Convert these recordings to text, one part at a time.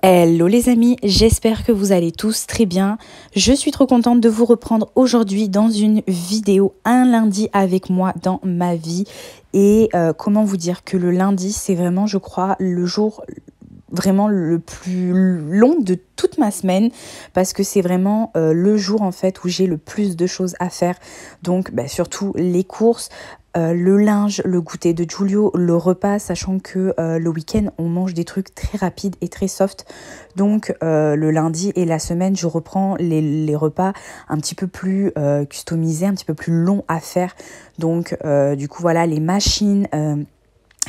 Hello les amis, j'espère que vous allez tous très bien. Je suis trop contente de vous reprendre aujourd'hui dans une vidéo, un lundi avec moi dans ma vie. Et comment vous dire que le lundi, c'est vraiment, je crois, le jour vraiment le plus long de toute ma semaine parce que c'est vraiment le jour en fait où j'ai le plus de choses à faire. Donc surtout les courses, le linge, le goûter de Giulio, le repas, sachant que le week-end on mange des trucs très rapides et très soft. Donc le lundi et la semaine je reprends les repas un petit peu plus customisés, un petit peu plus longs à faire. Donc du coup voilà, les machines...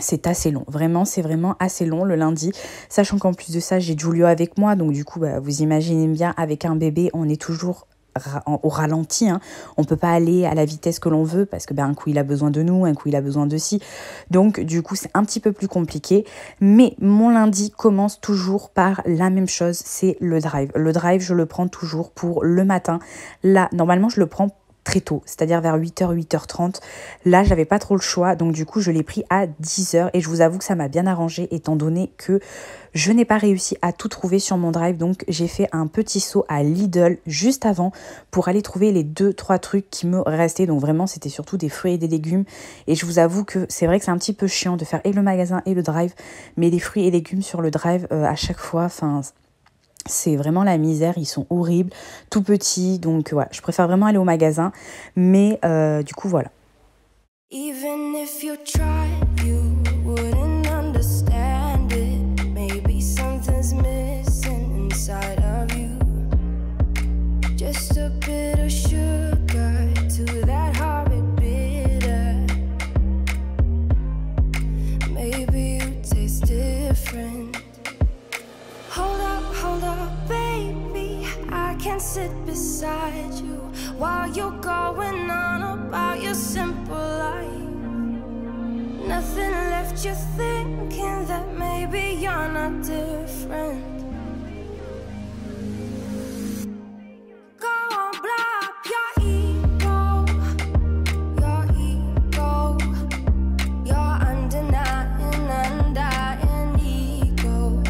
c'est assez long, vraiment, c'est vraiment assez long le lundi, sachant qu'en plus de ça, j'ai Giulio avec moi, donc du coup, vous imaginez bien, avec un bébé, on est toujours au ralenti, hein. On peut pas aller à la vitesse que l'on veut, parce que un coup, il a besoin de nous, un coup, il a besoin de ci, donc du coup, c'est un petit peu plus compliqué, mais mon lundi commence toujours par la même chose, c'est le drive. Le drive, je le prends toujours pour le matin. Là, normalement, je le prends très tôt, c'est-à-dire vers 8h, 8h30. Là, j'avais pas trop le choix, donc du coup, je l'ai pris à 10h et je vous avoue que ça m'a bien arrangé étant donné que je n'ai pas réussi à tout trouver sur mon drive. Donc, j'ai fait un petit saut à Lidl juste avant pour aller trouver les 2-3 trucs qui me restaient. Donc, vraiment, c'était surtout des fruits et des légumes. Et je vous avoue que c'est vrai que c'est un petit peu chiant de faire et le magasin et le drive, mais les fruits et légumes sur le drive, à chaque fois, enfin... c'est vraiment la misère, ils sont horribles, tout petits, donc voilà, je préfère vraiment aller au magasin, mais du coup voilà. Even if you tried, you wouldn't understand it. Maybe something's missing inside of you. Just a bit of sugar to that horrid bitter. Maybe you taste different. Hold up, baby, I can't sit beside you while you're going on about your simple life. Nothing left you thinking that maybe you're not different. Go on, blow up your ego, your undenying, undying ego.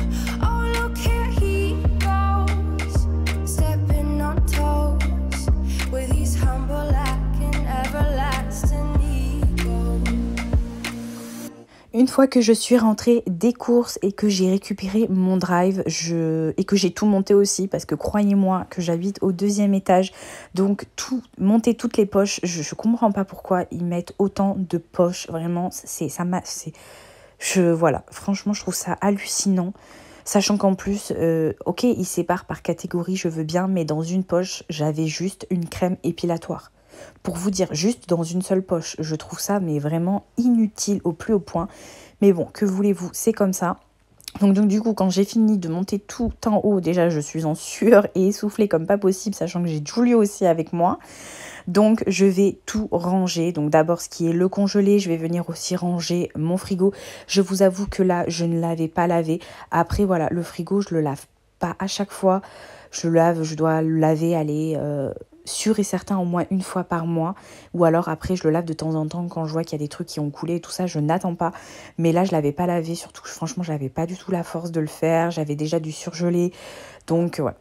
Oh, look here he goes, stepping on toes with his humble lacking everlasting ego. Une fois que je suis rentrée des courses et que j'ai récupéré mon drive, et que j'ai tout monté aussi, parce que croyez-moi que j'habite au 2e étage, donc monter toutes les poches, je comprends pas pourquoi ils mettent autant de poches, vraiment, voilà, franchement je trouve ça hallucinant. Sachant qu'en plus, ok, ils séparent par catégorie, je veux bien, mais dans une poche, j'avais juste une crème épilatoire. Pour vous dire, juste dans une seule poche, je trouve ça mais vraiment inutile au plus haut point. Mais bon, que voulez-vous, c'est comme ça. Donc du coup, quand j'ai fini de monter tout en haut, déjà je suis en sueur et essoufflée comme pas possible, sachant que j'ai Giulio aussi avec moi. Donc je vais tout ranger. Donc d'abord ce qui est le congelé, je vais venir aussi ranger mon frigo. Je vous avoue que là, je ne l'avais pas lavé. Après voilà, le frigo, je le lave pas à chaque fois. Je dois le laver, sûr et certain au moins une fois par mois, ou alors après je le lave de temps en temps quand je vois qu'il y a des trucs qui ont coulé et tout ça, je n'attends pas, mais là je l'avais pas lavé, surtout que franchement j'avais pas du tout la force de le faire, j'avais déjà du surgelé, donc ouais.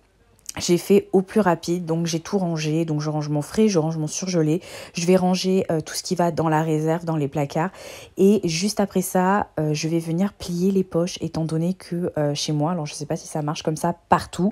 J'ai fait au plus rapide, donc j'ai tout rangé, donc je range mon frais, je range mon surgelé, je vais ranger tout ce qui va dans la réserve, dans les placards, et juste après ça, je vais venir plier les poches, étant donné que chez moi, alors je sais pas si ça marche comme ça partout,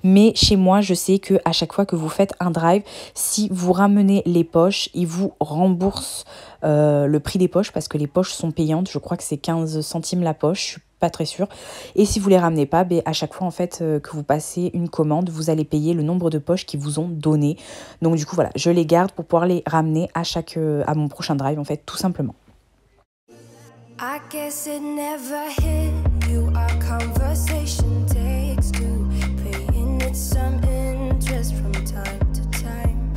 mais chez moi, je sais que à chaque fois que vous faites un drive, si vous ramenez les poches, ils vous remboursent le prix des poches, parce que les poches sont payantes, je crois que c'est 15 centimes la poche, je suis pas très sûre. Et si vous les ramenez pas, à chaque fois en fait que vous passez une commande, vous allez payer le nombre de poches qu'ils vous ont donné. Donc du coup voilà, je les garde pour pouvoir les ramener à mon prochain drive en fait, tout simplement. I guess it never hit you, our conversation takes two, paying it some interest from time to time.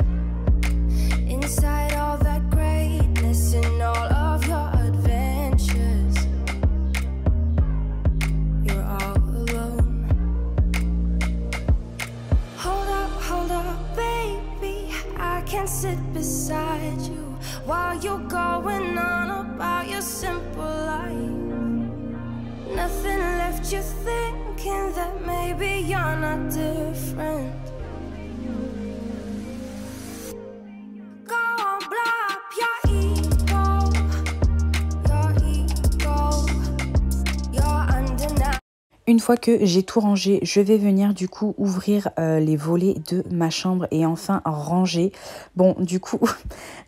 Inside all that greatness and all of your adventures, you're all alone. Hold up, baby, I can't sit beside you while you're going on about your simple life. Nothing left you thinking that maybe Maybe you're not different. Go on, blow up your ego, you're undeniable. Une fois que j'ai tout rangé, je vais venir du coup ouvrir les volets de ma chambre et enfin ranger. Bon, du coup,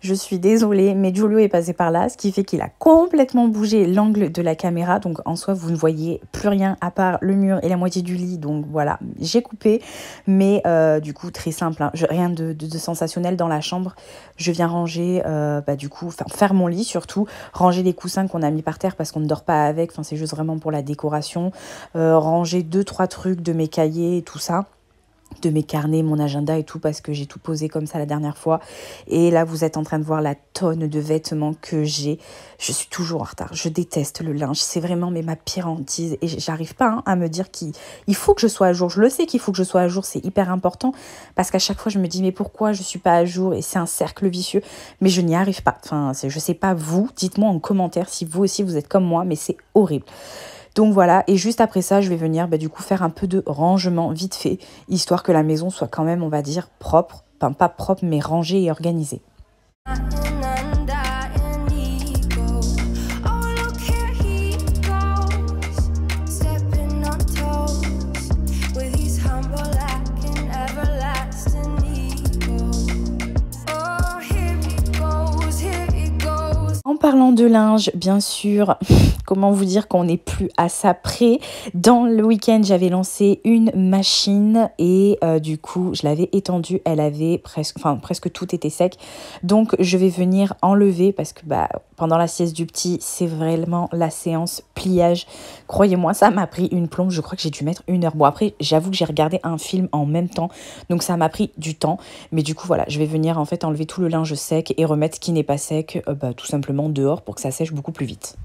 je suis désolée, mais Giulio est passé par là, ce qui fait qu'il a complètement bougé l'angle de la caméra. Donc en soi, vous ne voyez plus rien à part le mur et la moitié du lit. Donc voilà, j'ai coupé. Mais du coup, très simple, hein. Rien de sensationnel dans la chambre. Je viens ranger, du coup, faire mon lit surtout. Ranger les coussins qu'on a mis par terre parce qu'on ne dort pas avec. Enfin, c'est juste vraiment pour la décoration. Ranger 2-3 trucs de mes cahiers et tout ça, de mes carnets, mon agenda et tout, parce que j'ai tout posé comme ça la dernière fois. Et là, vous êtes en train de voir la tonne de vêtements que j'ai. Je suis toujours en retard. Je déteste le linge. C'est vraiment ma pire hantise. Et j'arrive pas à me dire qu'il faut que je sois à jour. Je le sais qu'il faut que je sois à jour. C'est hyper important. Parce qu'à chaque fois, je me dis, mais pourquoi je suis pas à jour? Et c'est un cercle vicieux. Mais je n'y arrive pas. Enfin, je sais pas vous. Dites-moi en commentaire si vous aussi, vous êtes comme moi. Mais c'est horrible. Donc voilà, et juste après ça, je vais venir du coup faire un peu de rangement vite fait, histoire que la maison soit quand même, on va dire, propre. Enfin, pas propre, mais rangée et organisée. En parlant de linge, bien sûr, comment vous dire qu'on n'est plus à ça près. Dans le week-end, j'avais lancé une machine et du coup, je l'avais étendue. Elle avait presque tout était sec. Donc, je vais venir enlever parce que pendant la sieste du petit, c'est vraiment la séance pliage. Croyez-moi, ça m'a pris une plombe. Je crois que j'ai dû mettre 1 heure. Bon, après, j'avoue que j'ai regardé un film en même temps. Donc, ça m'a pris du temps. Mais du coup, voilà, je vais venir en fait enlever tout le linge sec et remettre ce qui n'est pas sec, tout simplement dehors pour que ça sèche beaucoup plus vite.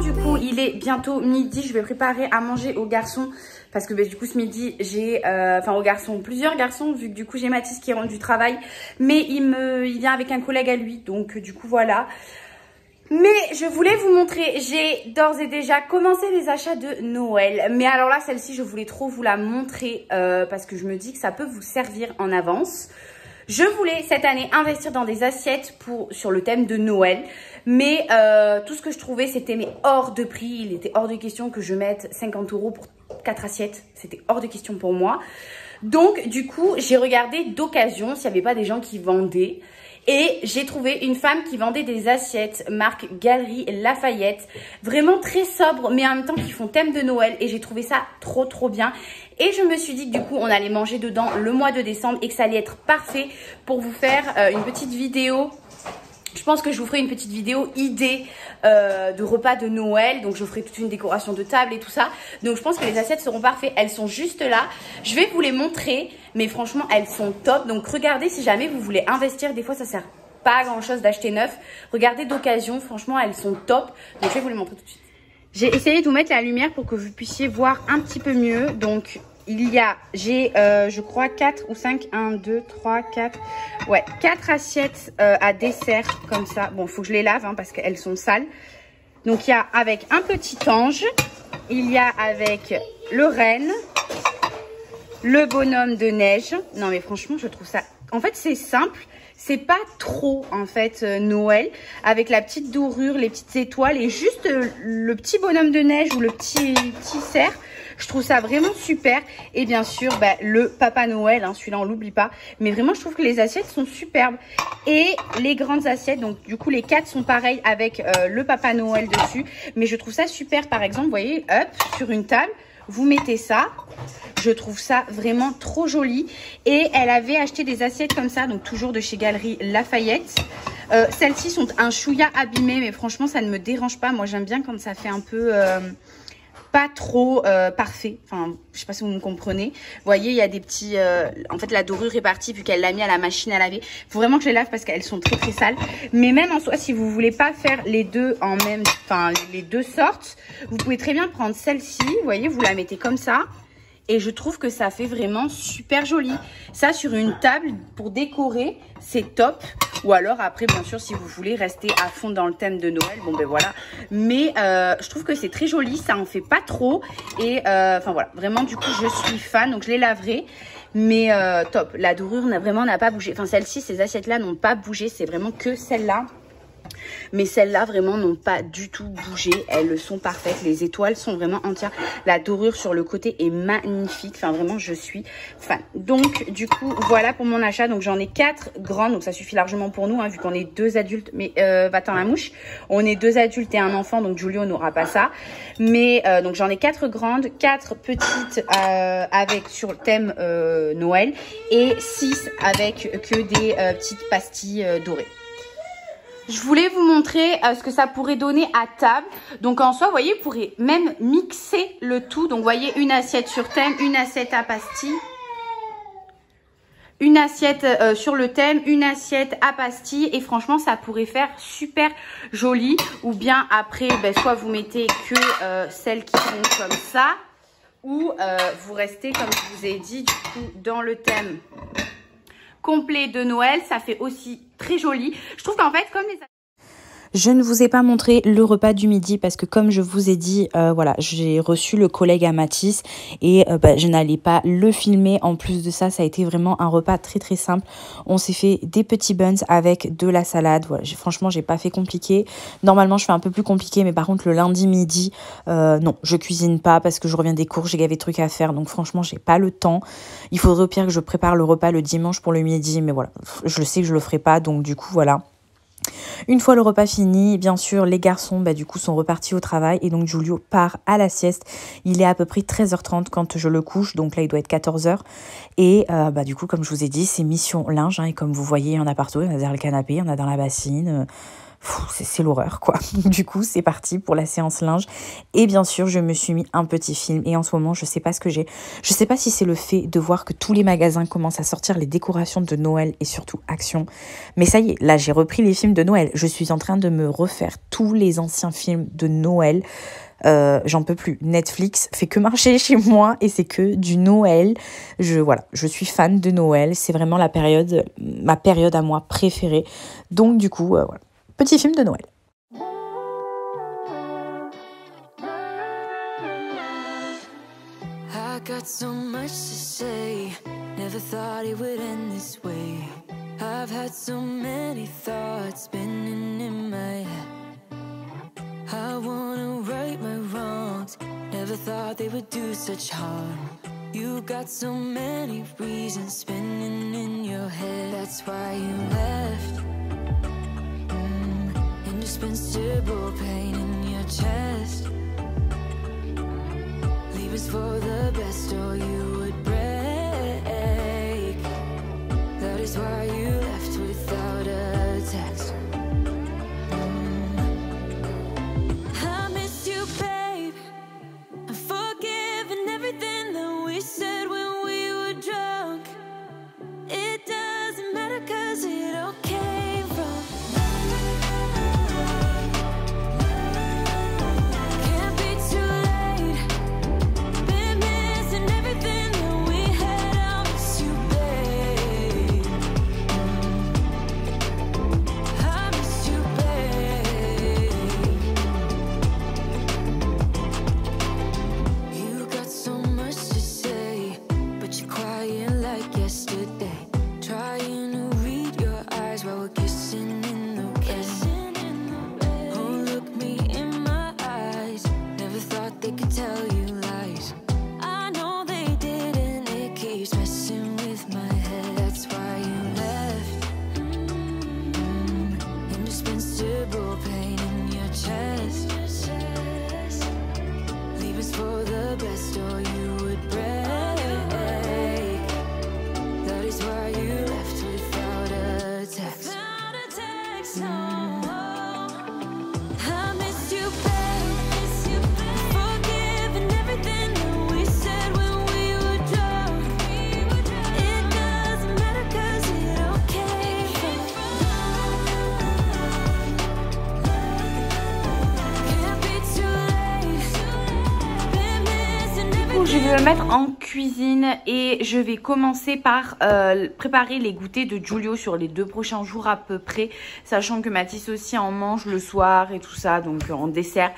Du coup, il est bientôt midi. Je vais préparer à manger aux garçons parce que du coup ce midi j'ai plusieurs garçons, vu que du coup j'ai Mathis qui rentre du travail, mais il vient avec un collègue à lui, donc du coup voilà. Mais je voulais vous montrer, j'ai d'ores et déjà commencé les achats de Noël. Mais alors là, celle-ci, je voulais trop vous la montrer parce que je me dis que ça peut vous servir en avance. Je voulais cette année investir dans des assiettes sur le thème de Noël. Mais tout ce que je trouvais, c'était hors de prix. Il était hors de question que je mette 50 € pour 4 assiettes. C'était hors de question pour moi. Donc, du coup, j'ai regardé d'occasion s'il n'y avait pas des gens qui vendaient. Et j'ai trouvé une femme qui vendait des assiettes marque Galeries Lafayette. Vraiment très sobres, mais en même temps qui font thème de Noël. Et j'ai trouvé ça trop bien. Et je me suis dit que du coup, on allait manger dedans le mois de décembre et que ça allait être parfait pour vous faire une petite vidéo. Je pense que je vous ferai une petite vidéo idée de repas de Noël. Donc, je ferai toute une décoration de table et tout ça. Donc, je pense que les assiettes seront parfaites. Elles sont juste là. Je vais vous les montrer. Mais franchement, elles sont top. Donc, regardez si jamais vous voulez investir. Des fois, ça sert pas à grand chose d'acheter neuf. Regardez d'occasion. Franchement, elles sont top. Donc, je vais vous les montrer tout de suite. J'ai essayé de vous mettre la lumière pour que vous puissiez voir un petit peu mieux. Donc, j'ai je crois 4 ou 5, 1, 2, 3, 4, ouais, 4 assiettes à dessert comme ça. Bon, il faut que je les lave parce qu'elles sont sales. Donc, il y a avec un petit ange, il y a avec le renne, le bonhomme de neige. Non, mais franchement, je trouve ça... En fait, c'est simple. C'est pas trop, en fait, Noël. Avec la petite dorure, les petites étoiles et juste le petit bonhomme de neige ou le petit cerf. Je trouve ça vraiment super. Et bien sûr, le Papa Noël, celui-là, on l'oublie pas. Mais vraiment, je trouve que les assiettes sont superbes. Et les grandes assiettes, donc du coup, les 4 sont pareilles avec le Papa Noël dessus. Mais je trouve ça super. Par exemple, vous voyez, hop, sur une table, vous mettez ça. Je trouve ça vraiment trop joli. Et elle avait acheté des assiettes comme ça, donc toujours de chez Galeries Lafayette. Celles-ci sont un chouïa abîmées, mais franchement, ça ne me dérange pas. Moi, j'aime bien quand ça fait un peu... pas trop parfait, enfin je sais pas si vous me comprenez. Vous voyez, il y a des petits en fait la dorure est partie vu qu'elle l'a mis à la machine à laver. Il faut vraiment que je les lave parce qu'elles sont très sales. Mais même en soi, si vous voulez pas faire les deux en même, enfin les deux sortes, vous pouvez très bien prendre celle-ci. Vous voyez, vous la mettez comme ça. Et je trouve que ça fait vraiment super joli. Ça, sur une table, pour décorer, c'est top. Ou alors, après, bien sûr, si vous voulez rester à fond dans le thème de Noël, bon, ben voilà. Mais je trouve que c'est très joli. Ça en fait pas trop. Et, enfin, voilà. Vraiment, du coup, je suis fan. Donc, je les laverai. Mais top. La dorure n'a pas bougé. Enfin, celle-ci, ces assiettes-là n'ont pas bougé. C'est vraiment que celle-là. Mais celles-là vraiment n'ont pas du tout bougé. Elles sont parfaites. Les étoiles sont vraiment entières. La dorure sur le côté est magnifique. Enfin vraiment je suis fan. Donc du coup voilà pour mon achat. Donc j'en ai 4 grandes. Donc ça suffit largement pour nous hein, vu qu'on est 2 adultes. Mais va-t'en la mouche. On est 2 adultes et un enfant. Donc Julio n'aura pas ça. Mais donc j'en ai 4 grandes. 4 petites avec sur le thème Noël. Et 6 avec que des petites pastilles dorées. Je voulais vous montrer ce que ça pourrait donner à table. Donc en soi, vous voyez, vous pourrez même mixer le tout. Donc vous voyez, une assiette sur thème, une assiette à pastilles. Une assiette sur le thème, une assiette à pastilles. Et franchement, ça pourrait faire super joli. Ou bien après, ben, soit vous mettez que celles qui sont comme ça. Ou vous restez, comme je vous ai dit, du coup, dans le thème complet de Noël, ça fait aussi très joli. Je trouve qu'en fait, comme les... Je ne vous ai pas montré le repas du midi parce que comme je vous ai dit, voilà, j'ai reçu le collègue à Matisse et je n'allais pas le filmer. En plus de ça, ça a été vraiment un repas très très simple. On s'est fait des petits buns avec de la salade. Voilà, franchement, j'ai pas fait compliqué. Normalement, je fais un peu plus compliqué, mais par contre, le lundi midi, non, je cuisine pas parce que je reviens des cours, j'ai gavé de trucs à faire. Donc franchement, j'ai pas le temps. Il faudrait au pire que je prépare le repas le dimanche pour le midi, mais voilà, je sais que je le ferai pas. Donc du coup, voilà. Une fois le repas fini, bien sûr, les garçons du coup sont repartis au travail et donc Julio part à la sieste. Il est à peu près 13h30 quand je le couche, donc là il doit être 14h. Et du coup, comme je vous ai dit, c'est mission linge hein, et comme vous voyez, il y en a partout, il y en a derrière le canapé, il y en a dans la bassine. C'est l'horreur quoi. Du coup c'est parti pour la séance linge et bien sûr je me suis mis un petit film et en ce moment je sais pas ce que j'ai. Je sais pas si c'est le fait de voir que tous les magasins commencent à sortir les décorations de Noël et surtout Action. Mais ça y est, là j'ai repris les films de Noël. Je suis en train de me refaire tous les anciens films de Noël. J'en peux plus. Netflix fait que marcher chez moi et c'est que du Noël. Je suis fan de Noël. C'est vraiment ma période à moi préférée. Donc du coup voilà. Petit film de Noël. I got so much to say. Never thought it would end this way. I've had so many thoughts spinning in my head. I wanna right my wrongs. Never thought they would do such harm. You got so many reasons spinning in your head. That's why you left. Indispensable pain in your chest. Leave us for the best or you would break. That is why you left without a text. I miss you, babe. I'm forgiving everything that we said when we were drunk. It doesn't matter 'cause it all came from can't be too late. Been missing everything Donc je vais me mettre en cuisine et je vais commencer par préparer les goûters de Giulio sur les 2 prochains jours à peu près, sachant que Mathis aussi en mange le soir et tout ça, donc en dessert.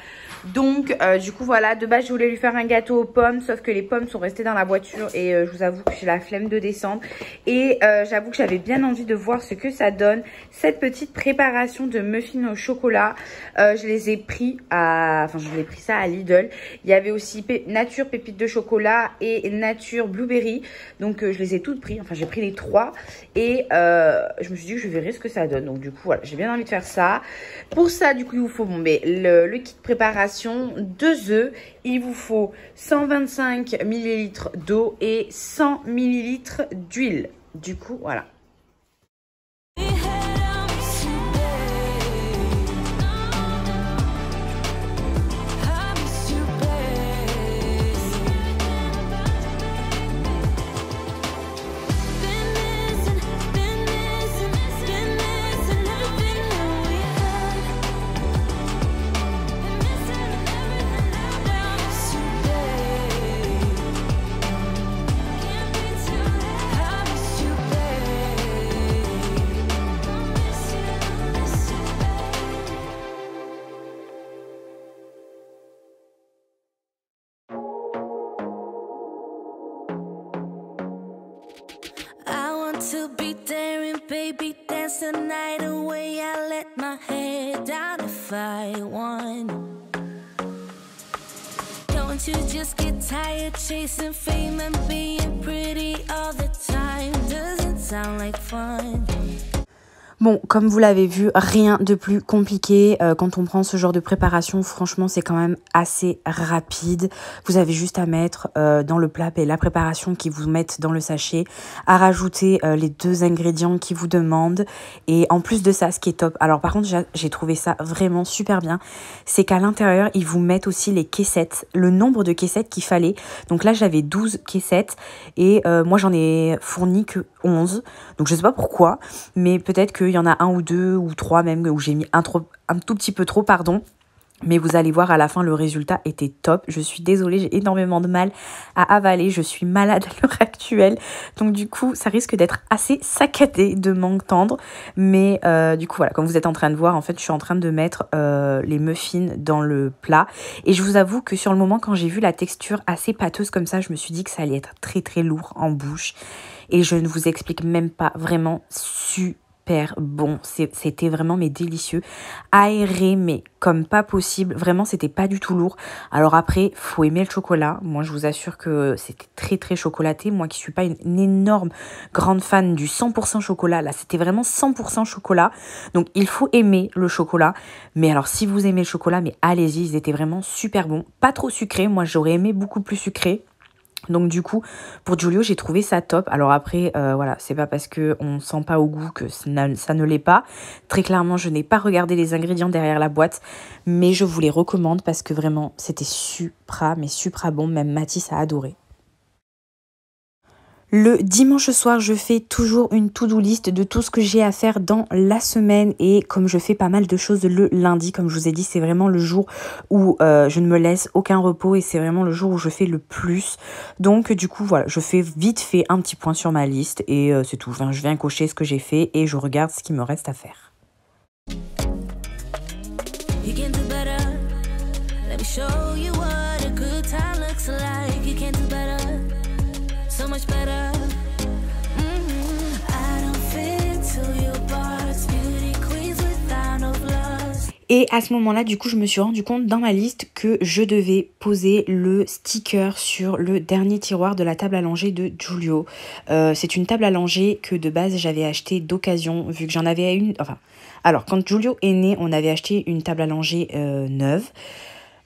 Donc du coup voilà, de base je voulais lui faire un gâteau aux pommes, sauf que les pommes sont restées dans la voiture et je vous avoue que j'ai la flemme de descendre. Et j'avoue que j'avais bien envie de voir ce que ça donne, cette petite préparation de muffins au chocolat. Je les ai pris ça à Lidl. Il y avait aussi nature pépite de chocolat et nature blueberry. Donc je les ai toutes pris, enfin j'ai pris les 3. Et je me suis dit que je verrais ce que ça donne. Donc du coup voilà, j'ai bien envie de faire ça. Pour ça du coup il vous faut le kit préparation, 2 œufs, il vous faut 125 ml d'eau et 100 ml d'huile. Du coup voilà. To be daring, baby, dance the night away. I let my head down if I won. Don't you just get tired chasing fame and being pretty all the time? Doesn't sound like fun. Bon, comme vous l'avez vu, rien de plus compliqué quand on prend ce genre de préparation. Franchement, c'est quand même assez rapide. Vous avez juste à mettre dans le plat et la préparation qu'ils vous mettent dans le sachet, à rajouter les 2 ingrédients qu'ils vous demandent. Et en plus de ça, ce qui est top, alors par contre, j'ai trouvé ça vraiment super bien, c'est qu'à l'intérieur, ils vous mettent aussi les caissettes, le nombre de caissettes qu'il fallait. Donc là, j'avais 12 caissettes et moi, j'en ai fourni que 11. Donc je sais pas pourquoi, mais peut-être qu'il y en a 1 ou 2 ou 3 même où j'ai mis un tout petit peu trop, pardon. Mais vous allez voir, à la fin, le résultat était top. Je suis désolée, j'ai énormément de mal à avaler. Je suis malade à l'heure actuelle. Donc du coup, ça risque d'être assez saccadé de m'entendre. Mais du coup, voilà, comme vous êtes en train de voir, en fait, je suis en train de mettre les muffins dans le plat. Et je vous avoue que sur le moment, quand j'ai vu la texture assez pâteuse comme ça, je me suis dit que ça allait être très très lourd en bouche. Et je ne vous explique même pas, vraiment super bon, c'était vraiment délicieux, aéré mais comme pas possible, vraiment c'était pas du tout lourd. Alors après, faut aimer le chocolat, moi je vous assure que c'était très très chocolaté, moi qui suis pas une énorme grande fan du 100% chocolat, là c'était vraiment 100% chocolat, donc il faut aimer le chocolat. Mais alors si vous aimez le chocolat, mais allez-y, ils étaient vraiment super bons, pas trop sucrés, moi j'aurais aimé beaucoup plus sucré. Donc du coup, pour Giulio, j'ai trouvé ça top. Alors après, voilà, c'est pas parce qu'on sent pas au goût que ça ne l'est pas. Très clairement, je n'ai pas regardé les ingrédients derrière la boîte, mais je vous les recommande parce que vraiment, c'était supra bon. Même Mathis a adoré. Le dimanche soir, je fais toujours une to-do list de tout ce que j'ai à faire dans la semaine. Et comme je fais pas mal de choses le lundi, comme je vous ai dit, c'est vraiment le jour où je ne me laisse aucun repos et c'est vraiment le jour où je fais le plus. Donc du coup, voilà, je fais vite fait un petit point sur ma liste et c'est tout. Enfin, je viens cocher ce que j'ai fait et je regarde ce qu'il me reste à faire. So much better. I don't fit to your parts, beauty queens without no flaws. Et à ce moment-là, du coup, je me suis rendu compte dans ma liste que je devais poser le sticker sur le dernier tiroir de la table à langer de Giulio. C'est une table à langer que de base j'avais achetée d'occasion, vu que j'en avais une. Enfin, alors quand Giulio est né, on avait acheté une table à langer neuve.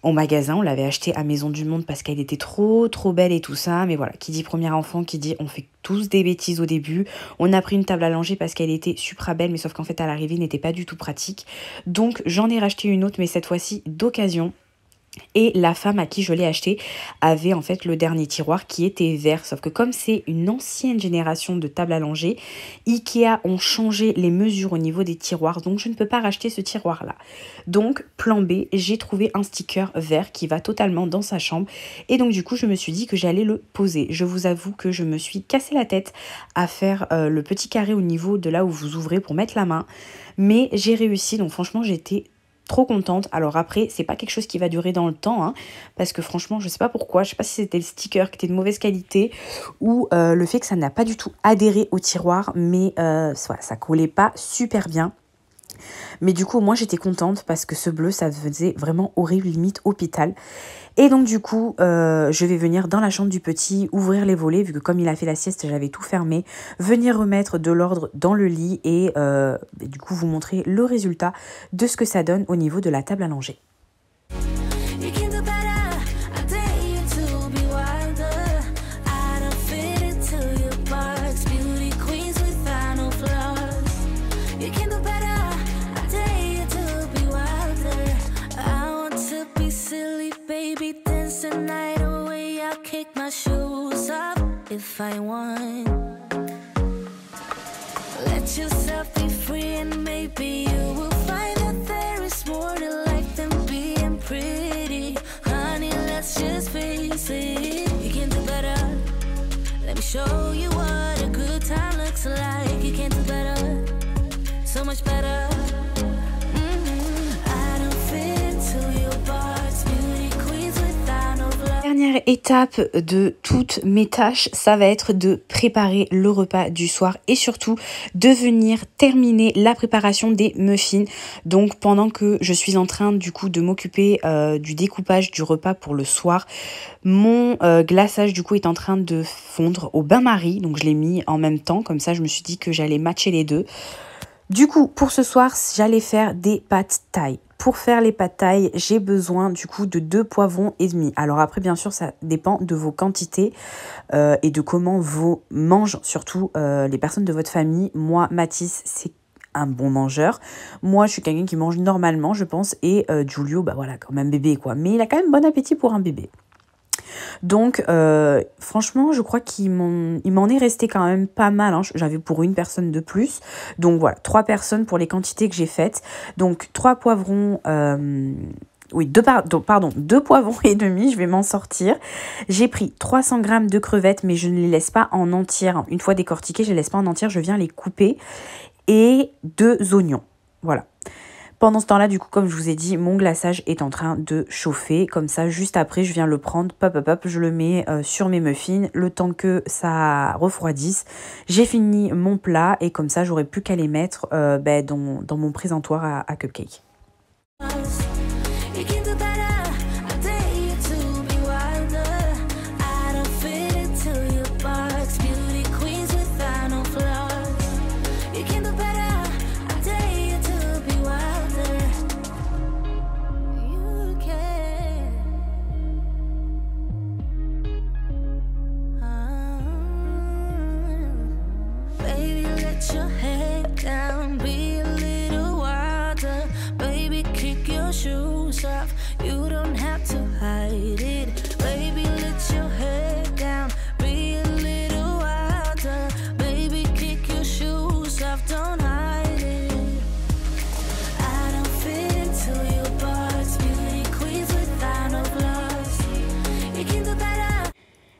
Au magasin, on l'avait acheté à Maison du Monde parce qu'elle était trop belle et tout ça. Mais voilà, qui dit premier enfant, qui dit on fait tous des bêtises au début. On a pris une table à langer parce qu'elle était super belle, mais sauf qu'en fait à l'arrivée, n'était pas du tout pratique. Donc j'en ai racheté une autre, mais cette fois-ci d'occasion. Et la femme à qui je l'ai acheté avait en fait le dernier tiroir qui était vert. Sauf que comme c'est une ancienne génération de table à langer, Ikea ont changé les mesures au niveau des tiroirs. Donc je ne peux pas racheter ce tiroir-là. Donc plan B, j'ai trouvé un sticker vert qui va totalement dans sa chambre. Et donc du coup je me suis dit que j'allais le poser. Je vous avoue que je me suis cassé la tête à faire le petit carré au niveau de là où vous ouvrez pour mettre la main. Mais j'ai réussi, donc franchement j'étais trop contente. Alors après, c'est pas quelque chose qui va durer dans le temps, hein, parce que franchement, je sais pas pourquoi, je sais pas si c'était le sticker qui était de mauvaise qualité ou le fait que ça n'a pas du tout adhéré au tiroir, mais ça collait pas super bien. Mais du coup, moi j'étais contente parce que ce bleu, ça faisait vraiment horrible, limite hôpital. Et donc du coup, je vais venir dans la chambre du petit, ouvrir les volets, vu que comme il a fait la sieste, j'avais tout fermé, venir remettre de l'ordre dans le lit et du coup vous montrer le résultat de ce que ça donne au niveau de la table à langer. If I want, let yourself be free and maybe you will find that there is more to life than being pretty. Honey, let's just face it, you can do better. Let me show you what a good time looks like. You can do better, so much better. Dernière étape de toutes mes tâches, ça va être de préparer le repas du soir et surtout de venir terminer la préparation des muffins. Donc pendant que je suis en train du coup de m'occuper du découpage du repas pour le soir, mon glaçage du coup est en train de fondre au bain-marie. Donc je l'ai mis en même temps, comme ça je me suis dit que j'allais matcher les deux. Du coup pour ce soir, j'allais faire des pâtes thaï. Pour faire les pâtes thaï, j'ai besoin du coup de 2 poivrons et demi. Alors après, bien sûr, ça dépend de vos quantités et de comment vous mangent, surtout les personnes de votre famille. Moi, Mathis, c'est un bon mangeur. Moi, je suis quelqu'un qui mange normalement, je pense. Et Giulio, bah voilà, quand même bébé, quoi. Mais il a quand même bon appétit pour un bébé. Donc franchement je crois qu'il m'en est resté quand même pas mal, hein. J'avais pour une personne de plus, donc voilà, 3 personnes pour les quantités que j'ai faites. Donc 3 poivrons, oui 2 poivrons et demi, je vais m'en sortir. J'ai pris 300 g de crevettes, mais je ne les laisse pas en entière. Une fois décortiquées, je ne les laisse pas en entière, je viens les couper. Et 2 oignons, voilà. Pendant ce temps-là, du coup, comme je vous ai dit, mon glaçage est en train de chauffer. Comme ça, juste après, je viens le prendre, je le mets sur mes muffins, le temps que ça refroidisse. J'ai fini mon plat et comme ça, j'aurai plus qu'à les mettre dans mon présentoir à cupcake.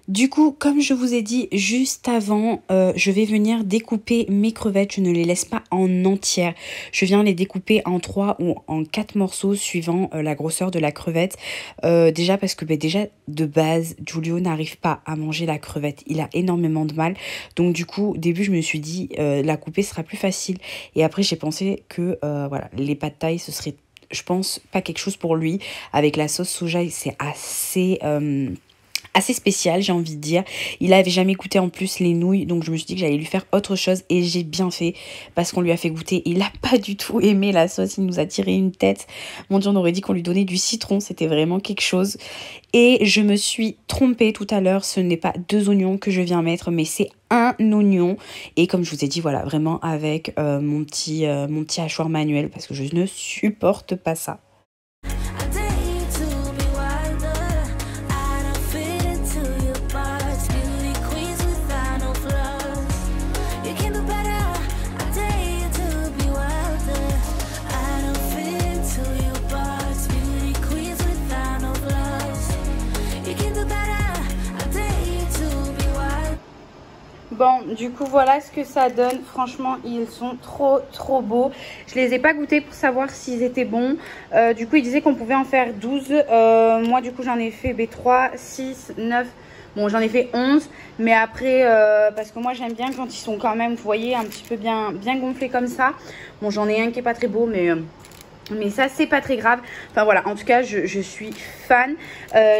Du coup, comme je vous ai dit juste avant, je vais venir découper mes crevettes. Je ne les laisse pas en entière. Je viens les découper en 3 ou en 4 morceaux suivant la grosseur de la crevette. Déjà parce que déjà de base, Giulio n'arrive pas à manger la crevette. Il a énormément de mal. Donc du coup, au début, je me suis dit la couper sera plus facile. Et après, j'ai pensé que voilà, les pâtes thaï, ce serait, je pense, pas quelque chose pour lui. Avec la sauce soja, c'est assez spécial, j'ai envie de dire. Il avait jamais goûté en plus les nouilles, donc je me suis dit que j'allais lui faire autre chose et j'ai bien fait parce qu'on lui a fait goûter. Il n'a pas du tout aimé la sauce, il nous a tiré une tête. Mon Dieu, on aurait dit qu'on lui donnait du citron, c'était vraiment quelque chose. Et je me suis trompée tout à l'heure, ce n'est pas 2 oignons que je viens mettre, mais c'est un oignon. Et comme je vous ai dit, voilà, vraiment avec mon petit hachoir manuel parce que je ne supporte pas ça. Bon, du coup, voilà ce que ça donne. Franchement, ils sont trop beaux. Je les ai pas goûtés pour savoir s'ils étaient bons. Du coup, ils disaient qu'on pouvait en faire 12. Moi, du coup, j'en ai fait 3, 6, 9. Bon, j'en ai fait 11. Mais après, parce que moi, j'aime bien quand ils sont quand même, vous voyez, un petit peu bien gonflés comme ça. Bon, j'en ai un qui est pas très beau, mais ça, c'est pas très grave. Enfin, voilà. En tout cas, je suis fan.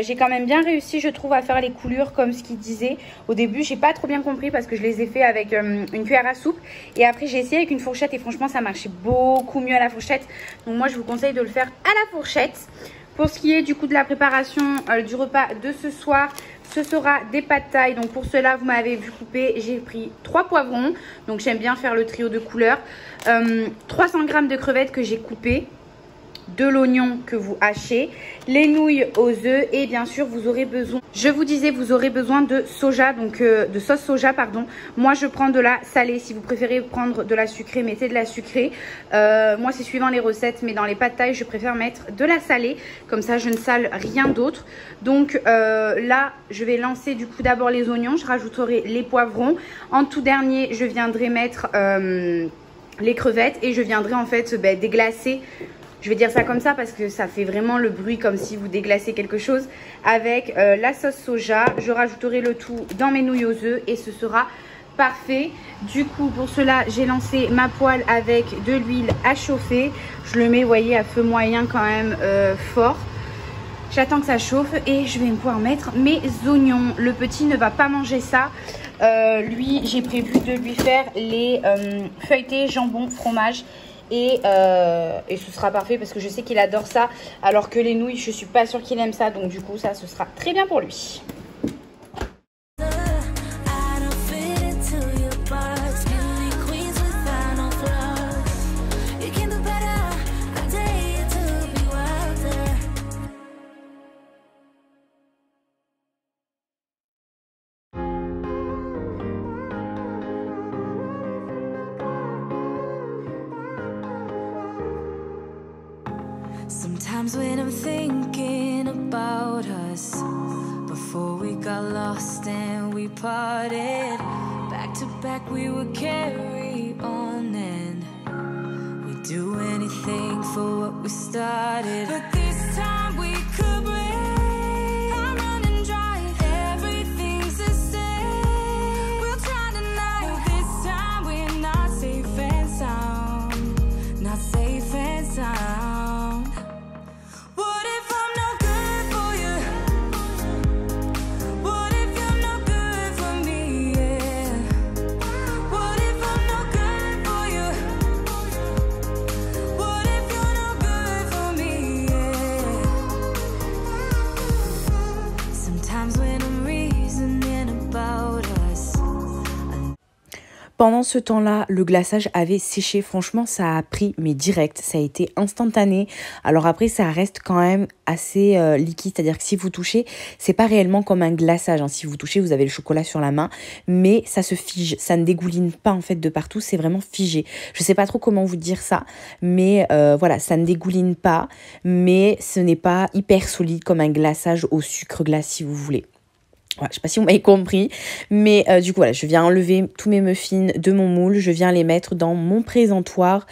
J'ai quand même bien réussi, je trouve, à faire les coulures comme ce qu'il disait. Au début, j'ai pas trop bien compris parce que je les ai fait avec une cuillère à soupe. Et après, j'ai essayé avec une fourchette. Et franchement, ça marchait beaucoup mieux à la fourchette. Donc, moi, je vous conseille de le faire à la fourchette. Pour ce qui est du coup de la préparation du repas de ce soir, ce sera des pâtes thaï. Donc pour cela, vous m'avez vu couper, j'ai pris 3 poivrons. Donc j'aime bien faire le trio de couleurs. 300 g de crevettes que j'ai coupées. De l'oignon que vous hachez, les nouilles aux œufs et bien sûr vous aurez besoin, je vous disais, vous aurez besoin de soja, donc de sauce soja pardon. Moi je prends de la salée, si vous préférez prendre de la sucrée, mettez de la sucrée. Moi c'est suivant les recettes, mais dans les pâtes thaï je préfère mettre de la salée, comme ça je ne sale rien d'autre. Donc là je vais lancer du coup d'abord les oignons, je rajouterai les poivrons. En tout dernier je viendrai mettre les crevettes et je viendrai en fait déglacer. Je vais dire ça comme ça parce que ça fait vraiment le bruit comme si vous déglacez quelque chose. Avec la sauce soja, je rajouterai le tout dans mes nouilles aux œufs et ce sera parfait. Du coup, pour cela, j'ai lancé ma poêle avec de l'huile à chauffer. Je le mets, vous voyez, à feu moyen quand même fort. J'attends que ça chauffe et je vais pouvoir mettre mes oignons. Le petit ne va pas manger ça. Lui, j'ai prévu de lui faire les feuilletés jambon fromage. Et ce sera parfait parce que je sais qu'il adore ça. Alors que les nouilles, je suis pas sûre qu'il aime ça. Donc du coup, ça, ce sera très bien pour lui. Sometimes when I'm thinking about us, before we got lost and we parted, back to back we would carry on and we'd do anything for what we started. But this time we could break. I'm running dry, everything's the same. We'll try tonight, but this time we're not safe and sound. Not safe and sound. Pendant ce temps-là, le glaçage avait séché. Franchement, ça a pris, mais direct. Ça a été instantané. Alors après, ça reste quand même assez liquide. C'est-à-dire que si vous touchez, c'est pas réellement comme un glaçage. Hein. Si vous touchez, vous avez le chocolat sur la main. Mais ça se fige. Ça ne dégouline pas en fait de partout. C'est vraiment figé. Je sais pas trop comment vous dire ça. Mais voilà, ça ne dégouline pas. Mais ce n'est pas hyper solide comme un glaçage au sucre glace si vous voulez. Ouais, je sais pas si vous m'avez compris, mais du coup voilà, je viens enlever tous mes muffins de mon moule, je viens les mettre dans mon présentoir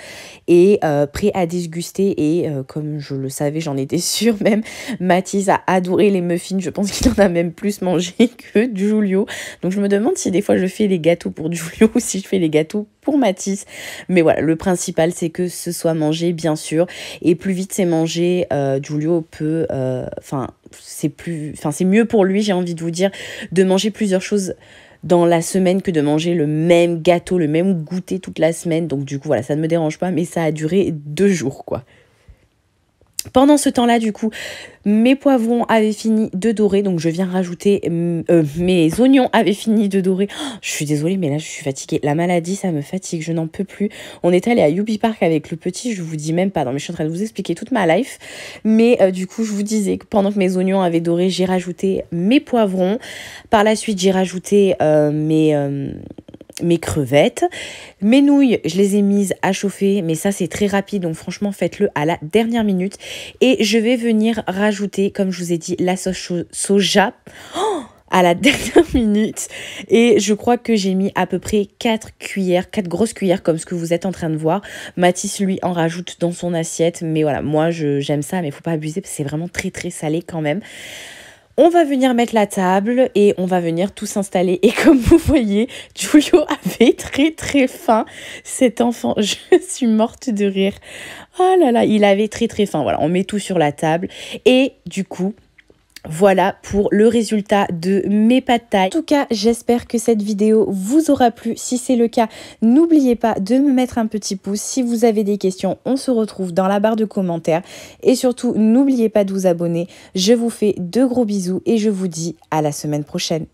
et prêt à déguster. Et comme je le savais, j'en étais sûre même, Mathis a adoré les muffins, je pense qu'il en a même plus mangé que Giulio. Donc je me demande si des fois je fais les gâteaux pour Giulio ou si je fais les gâteaux pour Mathis. Mais voilà, le principal c'est que ce soit mangé bien sûr, et plus vite c'est mangé, Giulio peut, c'est mieux pour lui, j'ai envie de vous dire, de manger plusieurs choses dans la semaine que de manger le même gâteau, le même goûter toute la semaine. Donc du coup voilà, ça ne me dérange pas, mais ça a duré 2 jours quoi. Pendant ce temps-là, du coup, mes poivrons avaient fini de dorer, donc je viens rajouter, mes oignons avaient fini de dorer. Oh, je suis désolée, mais là, je suis fatiguée. La maladie, ça me fatigue, je n'en peux plus. On est allé à Yubi Park avec le petit, je vous dis même pas, non, mais je suis en train de vous expliquer toute ma life. Mais du coup, je vous disais que pendant que mes oignons avaient doré, j'ai rajouté mes poivrons. Par la suite, j'ai rajouté mes crevettes, mes nouilles, je les ai mises à chauffer, mais ça c'est très rapide, donc franchement faites-le à la dernière minute. Et je vais venir rajouter, comme je vous ai dit, la sauce soja. Oh, à la dernière minute et je crois que j'ai mis à peu près 4 grosses cuillères comme ce que vous êtes en train de voir. Mathis lui en rajoute dans son assiette, mais voilà, moi j'aime ça, mais il faut pas abuser parce que c'est vraiment très très salé quand même. On va venir mettre la table et on va venir tout s'installer. Et comme vous voyez, Giulio avait très très faim. Cet enfant, je suis morte de rire. Oh là là, il avait très très faim. Voilà, on met tout sur la table. Et du coup, voilà pour le résultat de mes pad thai. En tout cas, j'espère que cette vidéo vous aura plu. Si c'est le cas, n'oubliez pas de me mettre un petit pouce. Si vous avez des questions, on se retrouve dans la barre de commentaires. Et surtout, n'oubliez pas de vous abonner. Je vous fais de gros bisous et je vous dis à la semaine prochaine.